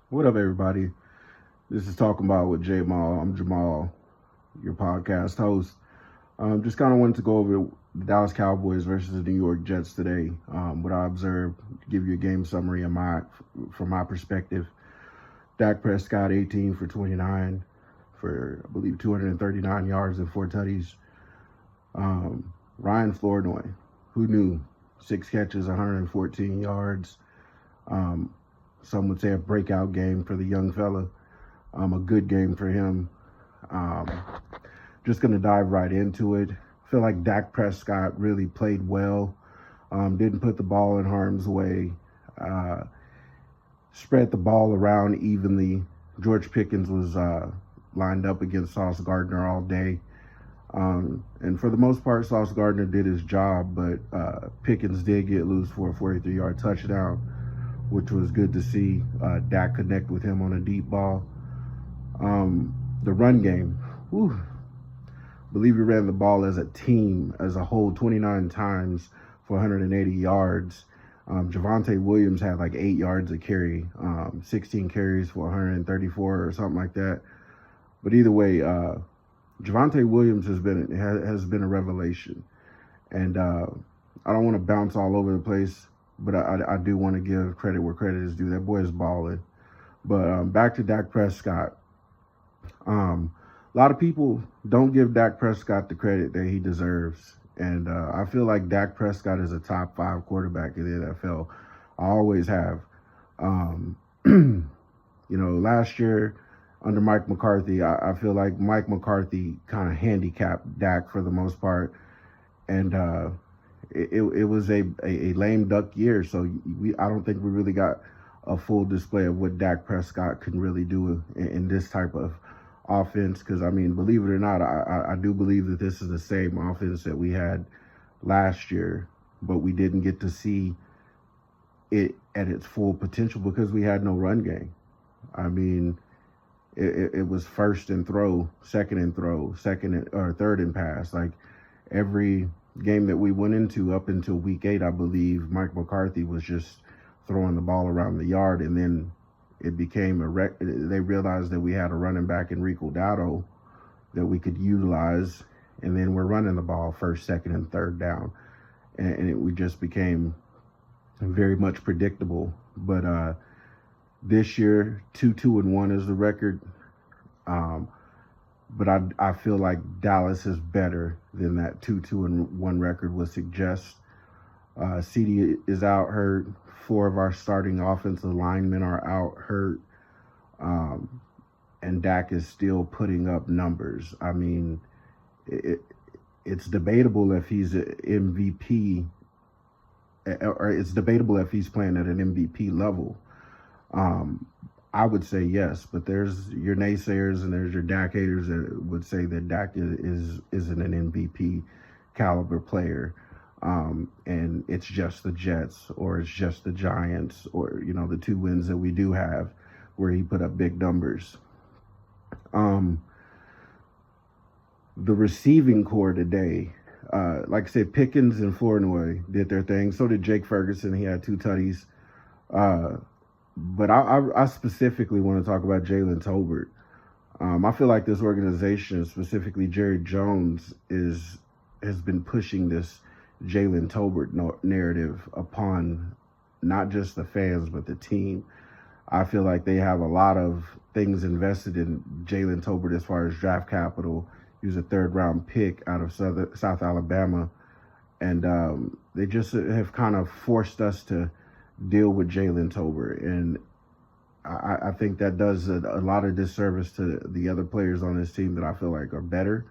What up, everybody? This is Talking About with J Mal. I'm Jamal, your podcast host. Just kind of wanted to go over the Dallas Cowboys versus the New York Jets today. What I observed, give you a game summary from my perspective. Dak Prescott, 18 for 29 for, I believe, 239 yards and 4 tutties. Ryan Flournoy, who knew? 6 catches, 114 yards. Some would say a breakout game for the young fella. A good game for him. Um, just going to dive right into it. I feel like Dak Prescott really played well. Didn't put the ball in harm's way. Spread the ball around evenly. George Pickens was lined up against Sauce Gardner all day. And for the most part, Sauce Gardner did his job, but Pickens did get loose for a 43-yard touchdown, which was good to see. Dak connect with him on a deep ball. The run game, believe we ran the ball as a team, as a whole, 29 times for 180 yards. Javonte Williams had like 8 yards a carry, 16 carries for 134 or something like that. But either way, Javonte Williams has been a revelation, and I don't want to bounce all over the place, but I do want to give credit where credit is due. That boy is balling. But back to Dak Prescott. A lot of people don't give Dak Prescott the credit that he deserves, and I feel like Dak Prescott is a top 5 quarterback in the NFL. I always have. Last year under Mike McCarthy, I feel like Mike McCarthy kind of handicapped Dak for the most part, and it was a lame duck year. So I don't think we really got a full display of what Dak Prescott can really do in this type of offense. Because, I mean, believe it or not, I do believe that this is the same offense that we had last year, but we didn't get to see it at its full potential because we had no run game. I mean, it was first and throw, second and throw, third and pass. Like every game that we went into up until week 8, I believe Mike McCarthy was just throwing the ball around the yard, and then it became they realized that we had a running back in Rico Dowdle that we could utilize, and then we're running the ball first, second, and third down, and we just became very much predictable. But this year, 2-2-1 is the record. But I feel like Dallas is better than that 2-2-1 record would suggest. CD is out hurt. 4 of our starting offensive linemen are out hurt. And Dak is still putting up numbers. I mean, it's debatable if he's an MVP, or it's debatable if he's playing at an MVP level. I would say yes, but there's your naysayers and there's your Dak haters that would say that Dak isn't an MVP caliber player. And it's just the Jets, or it's just the Giants, or, the 2 wins that we do have where he put up big numbers. The receiving core today, like I said, Pickens and Flournoy did their thing. So did Jake Ferguson. He had 2 tutties. But I specifically want to talk about Jalen Tolbert. I feel like this organization, specifically Jerry Jones, has been pushing this Jalen Tolbert narrative upon not just the fans, but the team. I feel like they have a lot of things invested in Jalen Tolbert as far as draft capital. He was a 3rd-round pick out of South Alabama. And they just have kind of forced us to deal with Jalen Tolbert. And I think that does a lot of disservice to the other players on this team that I feel like are better.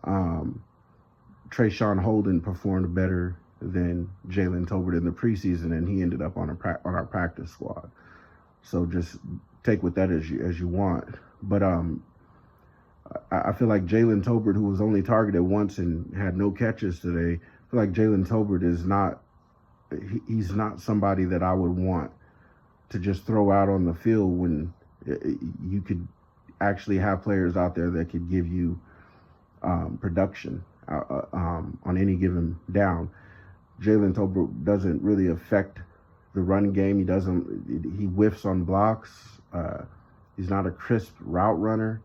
Trayshawn Holden performed better than Jalen Tolbert in the preseason, and he ended up on our practice squad. So just take with that as you want. But I feel like Jalen Tolbert, who was only targeted once and had no catches today, I feel like Jalen Tolbert he's not somebody that I would want to just throw out on the field when you could actually have players out there that could give you production on any given down. Jalen Tolbert doesn't really affect the run game. He whiffs on blocks. He's not a crisp route runner.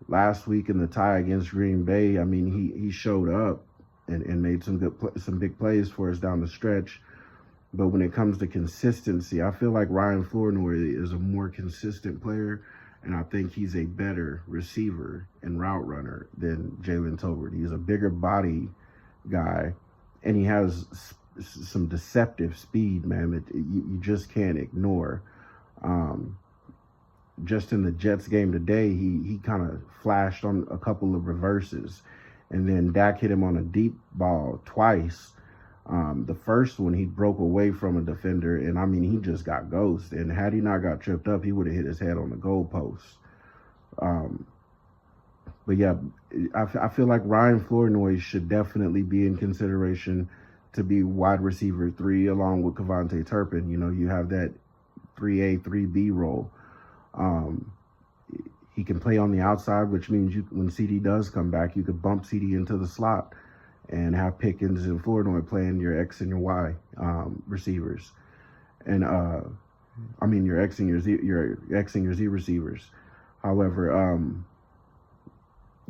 Last week in the tie against Green Bay, I mean, he showed up and made some big plays for us down the stretch. But when it comes to consistency, I feel like Ryan Flournoy is a more consistent player, and I think he's a better receiver and route runner than Jalen Tolbert. He's a bigger body guy, and he has some deceptive speed, man, that you just can't ignore. Just in the Jets game today, he kind of flashed on a couple of reverses, and then Dak hit him on a deep ball twice. The first one, he broke away from a defender, and I mean, he just got ghosted. And had he not got tripped up, he would have hit his head on the goalpost. But yeah, I feel like Ryan Flournoy should definitely be in consideration to be wide receiver 3 along with Kevontae Turpin. You know, you have that 3A, 3B role. He can play on the outside, which means when CD does come back, you could bump CD into the slot and have Pickens and Flournoy playing your X and your Y receivers, and I mean your X and your Z receivers. However,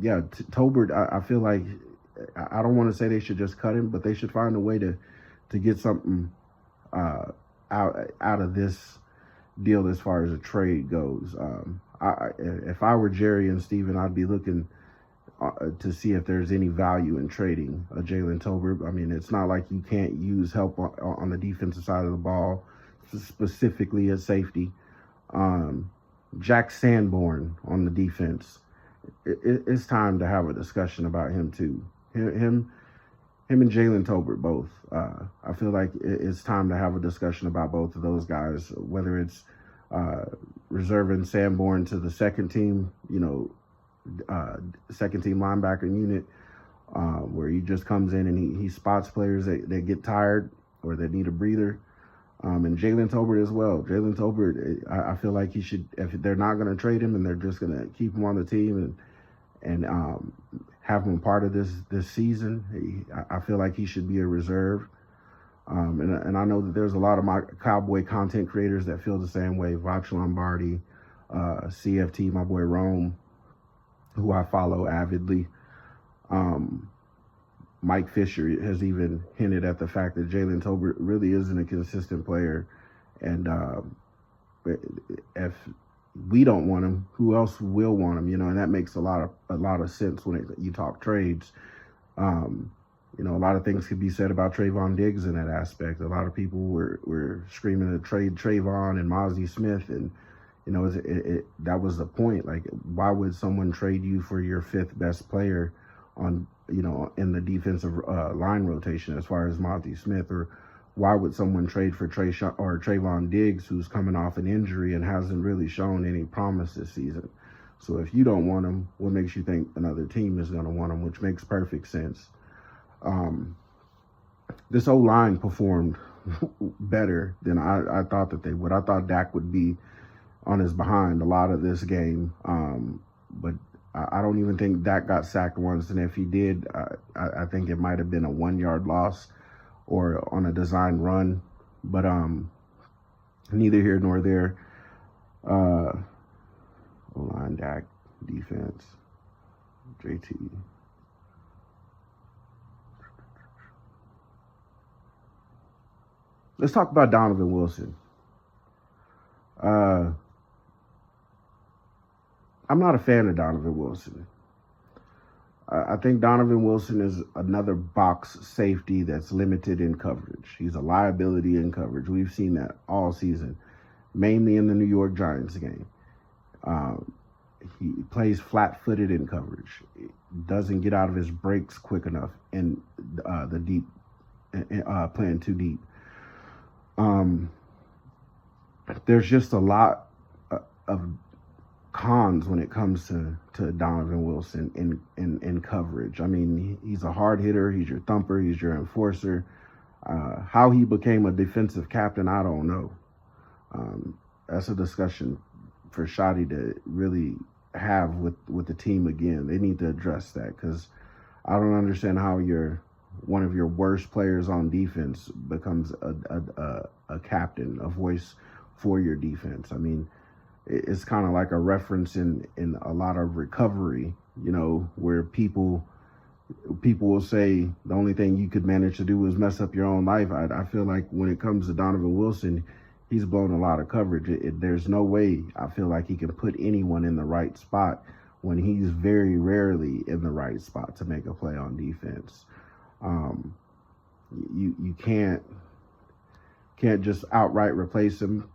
Tolbert, I feel like I don't want to say they should just cut him, but they should find a way to get something out of this deal as far as a trade goes. If I were Jerry and Steven, I'd be looking to see if there's any value in trading Jalen Tolbert. I mean, it's not like you can't use help on the defensive side of the ball, specifically at safety. Jack Sanborn on the defense. It's time to have a discussion about him too. Him and Jalen Tolbert both. I feel like it's time to have a discussion about both of those guys, whether it's reserving Sanborn to the second team, second team linebacker unit, where he just comes in and he spots players that get tired or that need a breather. And Jalen Tolbert as well. Jalen Tolbert, I feel like he should, if they're not going to trade him and they're just going to keep him on the team and have him part of this season, I feel like he should be a reserve. And I know that there's a lot of my Cowboy content creators that feel the same way. Voch Lombardi, CFT, my boy Rome, who I follow avidly. Mike Fisher has even hinted at the fact that Jalen Tolbert really isn't a consistent player. And if we don't want him, who else will want him? And that makes a lot of sense when you talk trades. A lot of things could be said about Trayvon Diggs in that aspect. A lot of people were screaming to trade Trayvon and Mozzie Smith, and that was the point. Like, why would someone trade you for your 5th best player on in the defensive line rotation as far as Mozzie Smith? Or why would someone trade for Trayvon Diggs, who's coming off an injury and hasn't really shown any promise this season? So if you don't want him, what makes you think another team is going to want him? Which makes perfect sense. This O-line performed better than I thought that they would. I thought Dak would be on his behind a lot of this game, but I don't even think Dak got sacked once, and if he did, I think it might have been a 1-yard loss or on a design run, but neither here nor there. O-line, Dak, defense, JT. Let's talk about Donovan Wilson. I'm not a fan of Donovan Wilson. I think Donovan Wilson is another box safety that's limited in coverage. He's a liability in coverage. We've seen that all season, mainly in the New York Giants game. He plays flat-footed in coverage. Doesn't get out of his breaks quick enough in the deep, playing too deep. There's just a lot of cons when it comes to Donovan Wilson in coverage. I mean, he's a hard hitter. He's your thumper. He's your enforcer. How he became a defensive captain, I don't know. That's a discussion for Shotty to really have with the team again. They need to address that, because I don't understand how one of your worst players on defense becomes a captain, a voice for your defense. I mean, it's kind of like a reference in a lot of recovery, where people will say the only thing you could manage to do is mess up your own life. I feel like when it comes to Donovan Wilson, he's blown a lot of coverage. There's no way I feel like he can put anyone in the right spot when he's very rarely in the right spot to make a play on defense. You can't just outright replace him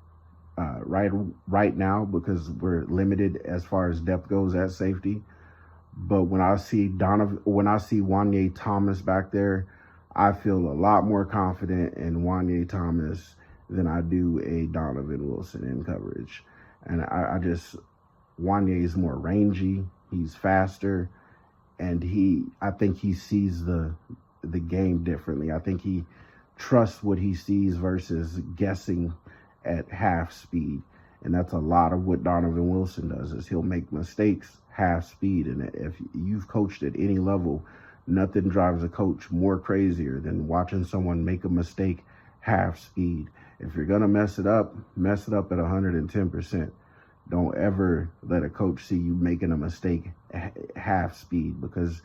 right now because we're limited as far as depth goes at safety. But when I see Wanye Thomas back there, I feel a lot more confident in Wanye Thomas than I do a Donovan Wilson in coverage. And Wanye is more rangy, he's faster, and I think he sees the game differently. I think he trusts what he sees versus guessing at half speed. And that's a lot of what Donovan Wilson does, is he'll make mistakes half speed. And if you've coached at any level, nothing drives a coach more crazier than watching someone make a mistake half speed. If you're going to mess it up at 110%. Don't ever let a coach see you making a mistake half speed, because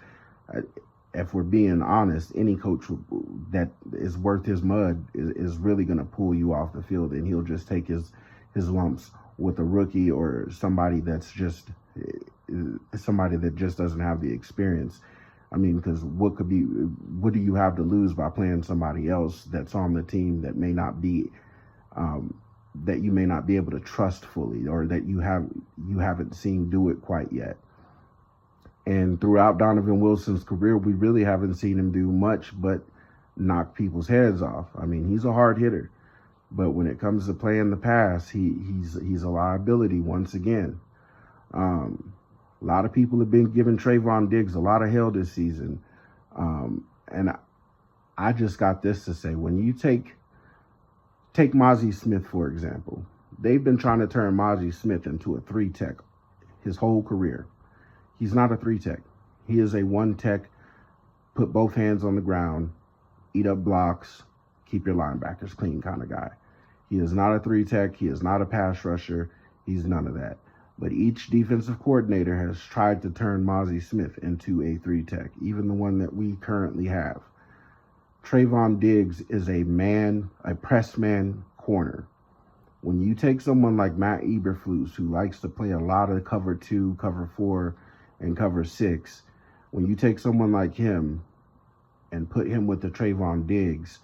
if we're being honest, any coach that is worth his mud is really going to pull you off the field, and he'll just take his lumps with a rookie or somebody that just doesn't have the experience. I mean, because what do you have to lose by playing somebody else that's on the team that may not be that you may not be able to trust fully, or that you haven't seen do it quite yet? And throughout Donovan Wilson's career, we really haven't seen him do much but knock people's heads off. I mean, he's a hard hitter, but when it comes to playing the pass, he's a liability once again. A lot of people have been giving Trayvon Diggs a lot of hell this season. And I just got this to say. When you take Mozzie Smith, for example, they've been trying to turn Mozzie Smith into a 3-tech his whole career. He's not a 3-tech. He is a 1-tech, put both hands on the ground, eat up blocks, keep your linebackers clean kind of guy. He is not a 3-tech. He is not a pass rusher. He's none of that. But each defensive coordinator has tried to turn Mozzie Smith into a 3-tech, even the one that we currently have. Trayvon Diggs is a press man corner. When you take someone like Matt Eberflus, who likes to play a lot of cover 2, cover 4, and cover 6, when you take someone like him and put him with the Trayvon Diggs,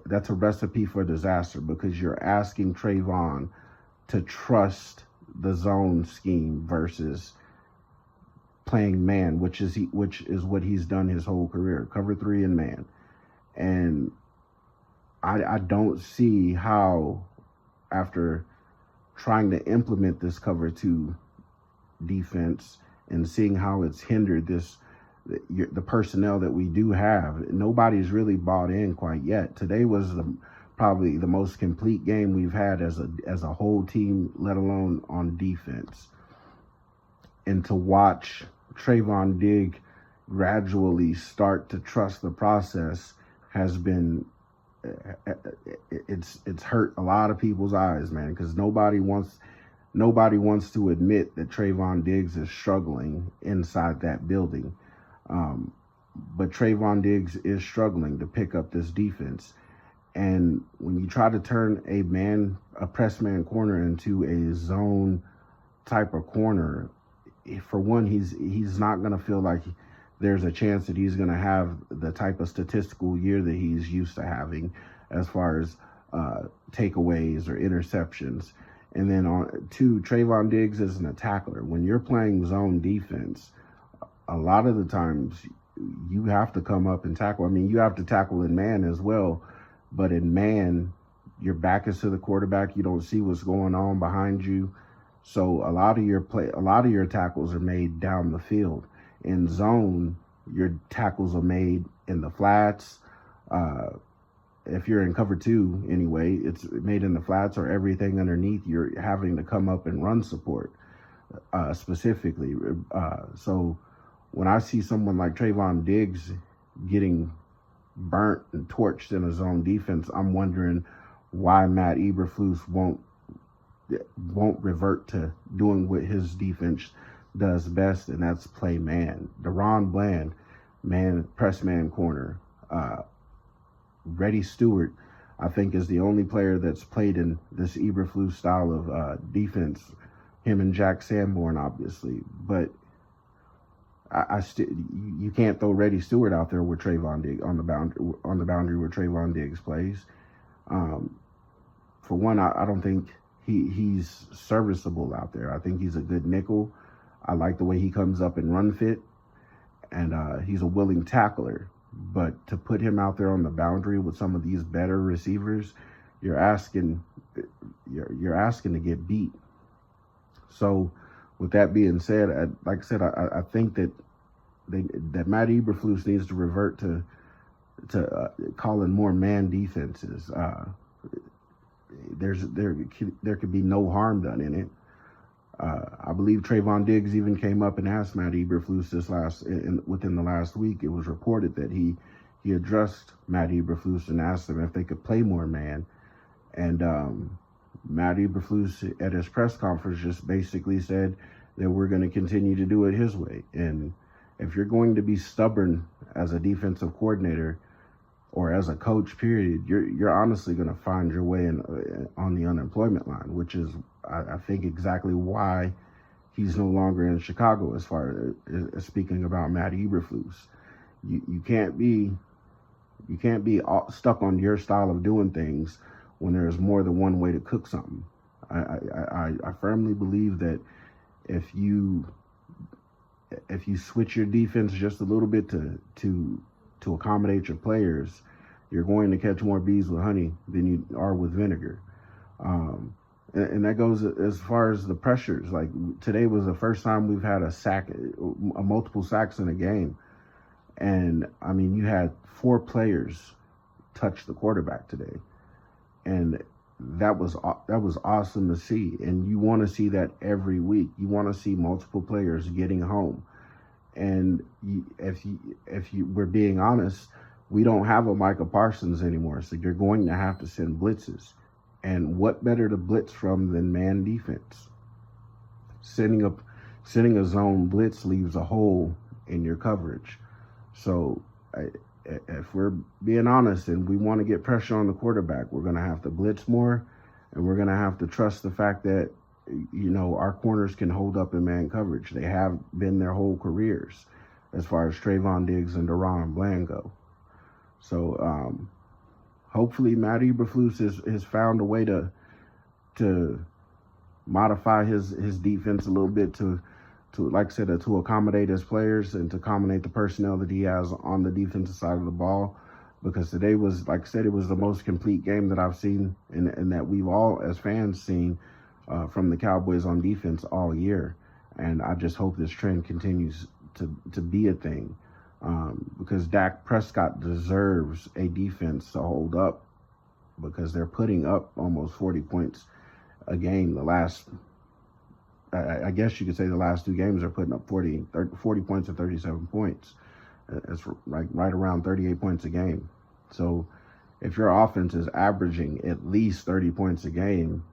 that's a recipe for disaster, because you're asking Trayvon to trust the zone scheme versus playing man, which is what he's done his whole career, cover 3 and man. And I don't see how, after trying to implement this cover 2 defense and seeing how it's hindered the personnel that we do have, nobody's really bought in quite yet. Today was probably the most complete game we've had as a whole team, let alone on defense. And to watch Trayvon Diggs gradually start to trust the process has been, it's hurt a lot of people's eyes, man, because nobody wants to admit that Trayvon Diggs is struggling inside that building. But Trayvon Diggs is struggling to pick up this defense. And when you try to turn a press man corner into a zone type of corner, for one, he's not going to feel like there's a chance that he's going to have the type of statistical year that he's used to having as far as takeaways or interceptions. And then on 2, Trayvon Diggs isn't a tackler. When you're playing zone defense, a lot of the times you have to come up and tackle. I mean, you have to tackle in man as well, but in man, your back is to the quarterback. You don't see what's going on behind you. So a lot of your tackles are made down the field. In zone, your tackles are made in the flats. If you're in cover 2 anyway, it's made in the flats, or everything underneath you're having to come up and run support specifically. So when I see someone like Trayvon Diggs getting burnt and torched in a zone defense, I'm wondering why Matt Eberflus won't won't revert to doing what his defense does best, and that's play man. Deron Bland, press man corner. Reddy Stewart, I think, is the only player that's played in this Eberflus style of defense. Him and Jack Sanborn, obviously, but you can't throw Reddy Stewart out there with Trayvon Diggs on the boundary where Trayvon Diggs plays. For one, I don't think he's serviceable out there. I think he's a good nickel. I like the way he comes up and run fit, and he's a willing tackler. But to put him out there on the boundary with some of these better receivers, you're asking to get beat. So, with that being said, I think that Matt Eberflus needs to revert to calling more man defenses. There could be no harm done in it. I believe Trayvon Diggs even came up and asked Matt Eberflus within the last week. It was reported that he addressed Matt Eberflus and asked him if they could play more man. And Matt Eberflus at his press conference just basically said that we're going to continue to do it his way. And if you're going to be stubborn as a defensive coordinator or as a coach, period, you're honestly going to find your way on the unemployment line, which is, I think, exactly why he's no longer in Chicago. As far as speaking about Matt Eberflus, you can't be stuck on your style of doing things when there's more than one way to cook something. I firmly believe that if you switch your defense just a little bit to accommodate your players, you're going to catch more bees with honey than you are with vinegar. And that goes as far as the pressures. Like, today was the first time we've had multiple sacks in a game. And I mean, you had 4 players touch the quarterback today. And that was awesome to see. And you want to see that every week. You want to see multiple players getting home. And if we're being honest, we don't have a Micah Parsons anymore. So you're going to have to send blitzes. And what better to blitz from than man defense? Sending a zone blitz leaves a hole in your coverage. So if we're being honest and we want to get pressure on the quarterback, we're going to have to blitz more, and we're going to have to trust the fact that, our corners can hold up in man coverage. They have been their whole careers as far as Trayvon Diggs and Deron Bland go. So hopefully Matt Eberflus has found a way to modify his defense a little bit to like I said, to accommodate his players and to accommodate the personnel that he has on the defensive side of the ball. Because today was, like I said, it was the most complete game that I've seen and that we've all as fans seen from the Cowboys on defense all year. And I just hope this trend continues to be a thing. Because Dak Prescott deserves a defense to hold up, because they're putting up almost 40 points a game. I guess you could say the last 2 games are putting up 40 points and 37 points. It's right around 38 points a game. So if your offense is averaging at least 30 points a game,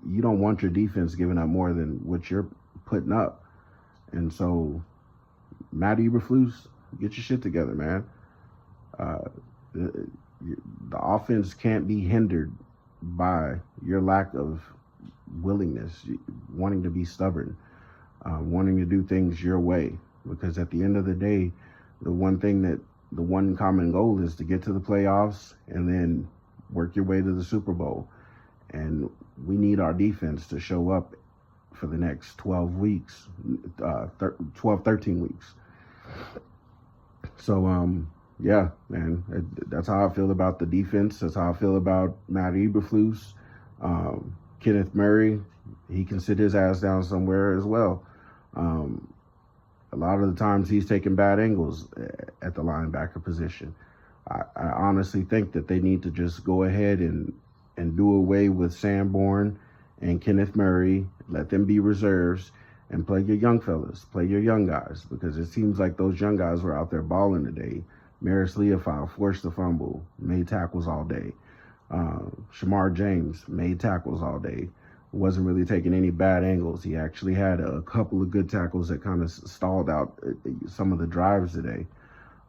you don't want your defense giving up more than what you're putting up. And so, Matt Eberflus, get your shit together, man. The offense can't be hindered by your lack of willingness, wanting to be stubborn, wanting to do things your way. Because at the end of the day, the one common goal is to get to the playoffs and then work your way to the Super Bowl. And we need our defense to show up for the next 13 weeks. So, yeah, man, that's how I feel about the defense. That's how I feel about Matt Eberflus. Kenneth Murray, he can sit his ass down somewhere as well. A lot of the times he's taking bad angles at the linebacker position. I honestly think that they need to just go ahead and do away with Sanborn and Kenneth Murray, let them be reserves, and play your young fellas, play your young guys, because it seems like those young guys were out there balling today. Maris Leofau forced the fumble, made tackles all day. Shamar James made tackles all day. wasn't really taking any bad angles. He actually had a couple of good tackles that kind of stalled out some of the drives today.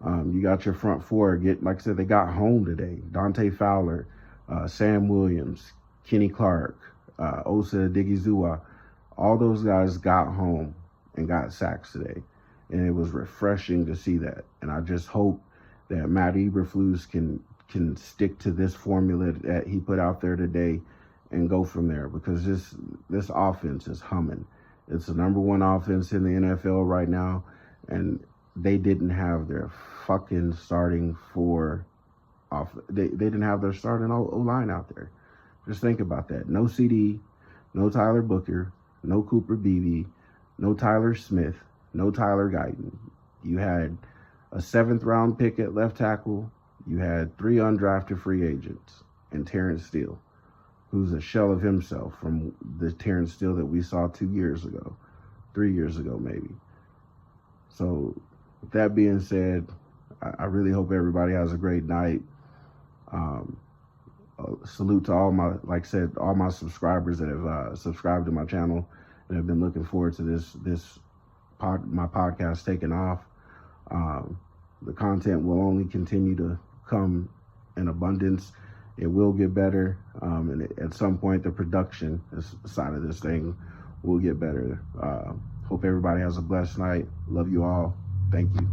You got your front four. Like I said, they got home today. Dante Fowler, Sam Williams, Kenny Clark, Osa Odighizuwa. All those guys got home and got sacks today. And it was refreshing to see that. And I just hope that Matt Eberflus can stick to this formula that he put out there today and go from there, because this offense is humming. It's the number one offense in the NFL right now, and they didn't have their fucking starting four off. They didn't have their starting O-line out there. Just think about that. No CD, no Tyler Booker, no Cooper Beebe, no Tyler Smith, no Tyler Guyton. You had a 7th round pick at left tackle. You had 3 undrafted free agents and Terrence Steele, who's a shell of himself from the Terrence Steele that we saw 2 years ago, 3 years ago maybe. So with that being said, I really hope everybody has a great night. Salute to all my, like I said, all my subscribers that have subscribed to my channel and have been looking forward to my podcast taking off. The content will only continue to come in abundance. It will get better, and at some point the production side of this thing will get better. Hope everybody has a blessed night. Love you all. Thank you.